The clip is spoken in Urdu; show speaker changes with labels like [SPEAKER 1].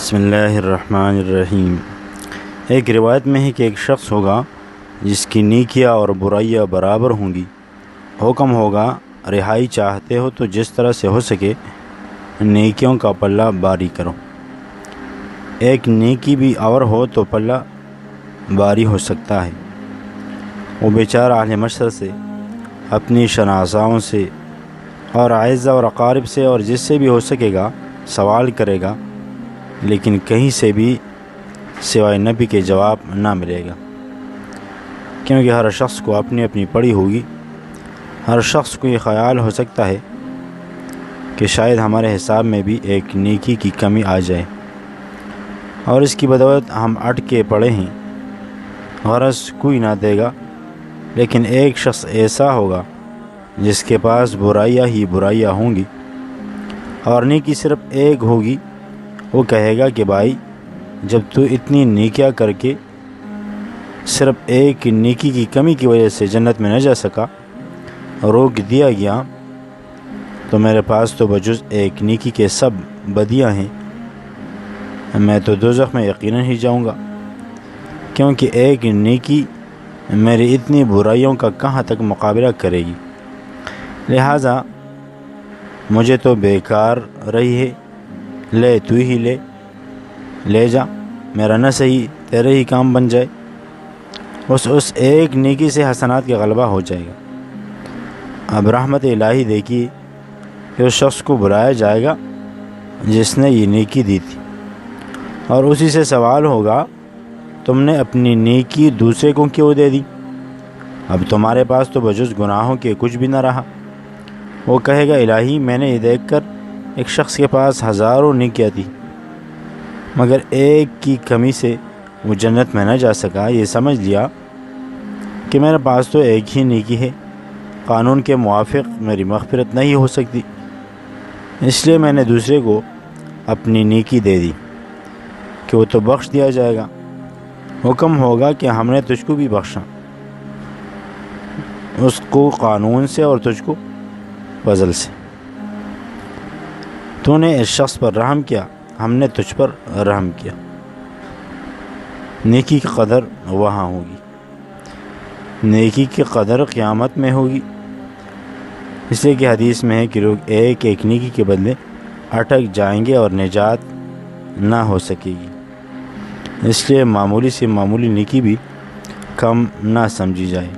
[SPEAKER 1] بسم اللہ الرحمن الرحیم۔ ایک روایت میں ہے کہ ایک شخص ہوگا جس کی نیکیاں اور برائیاں برابر ہوں گی۔ حکم ہوگا رہائی چاہتے ہو تو جس طرح سے ہو سکے نیکیوں کا پلہ باری کرو۔ ایک نیکی بھی اور ہو تو پلہ باری ہو سکتا ہے۔ وہ بیچارہ اہل مشر سے، اپنی شناساؤں سے اور اعزہ اور اقارب سے اور جس سے بھی ہو سکے گا سوال کرے گا، لیکن کہیں سے بھی سوائے نبی کے جواب نہ ملے گا، کیونکہ ہر شخص کو اپنی اپنی پڑی ہوگی۔ ہر شخص کو یہ خیال ہو سکتا ہے کہ شاید ہمارے حساب میں بھی ایک نیکی کی کمی آ جائے اور اس کی بدولت ہم اٹکے پڑے ہیں۔ غرض کوئی نہ دے گا، لیکن ایک شخص ایسا ہوگا جس کے پاس برائیاں ہی برائیاں ہوں گی اور نیکی صرف ایک ہوگی۔ وہ کہے گا کہ بھائی، جب تو اتنی نیکیاں کر کے صرف ایک نیکی کی کمی کی وجہ سے جنت میں نہ جا سکا، روک دیا گیا، تو میرے پاس تو بجز ایک نیکی کے سب بدیاں ہیں، میں تو دوزخ میں یقیناً ہی جاؤں گا، کیونکہ ایک نیکی میری اتنی برائیوں کا کہاں تک مقابلہ کرے گی۔ لہٰذا مجھے تو بیکار رہی ہے، لے تو ہی لے جا، میرا نہ صحیح تیرے ہی کام بن جائے۔ اس ایک نیکی سے حسنات کا غلبہ ہو جائے گا۔ اب رحمت الہی دیکھیے کہ اس شخص کو بلایا جائے گا جس نے یہ نیکی دی تھی، اور اسی سے سوال ہوگا تم نے اپنی نیکی دوسرے کو کیوں دے دی؟ اب تمہارے پاس تو بجز گناہوں کے کچھ بھی نہ رہا۔ وہ کہے گا الہی، میں نے یہ دیکھ کر ایک شخص کے پاس ہزاروں نیکیاں تھی، مگر ایک کی کمی سے وہ جنت میں نہ جا سکا۔ یہ سمجھ لیا کہ میرے پاس تو ایک ہی نیکی ہے، قانون کے موافق میری مغفرت نہیں ہو سکتی، اس لیے میں نے دوسرے کو اپنی نیکی دے دی کہ وہ تو بخش دیا جائے گا۔ حکم ہوگا کہ ہم نے تجھ کو بھی بخشا، اس کو قانون سے اور تجھ کو فضل سے۔ تو نے اس شخص پر رحم کیا، ہم نے تجھ پر رحم کیا۔ نیکی کی قدر وہاں ہوگی، نیکی کی قدر قیامت میں ہوگی، اس لیے کہ حدیث میں ہے کہ لوگ ایک ایک نیکی کے بدلے اٹک جائیں گے اور نجات نہ ہو سکے گی۔ اس لیے معمولی سے معمولی نیکی بھی کم نہ سمجھی جائے۔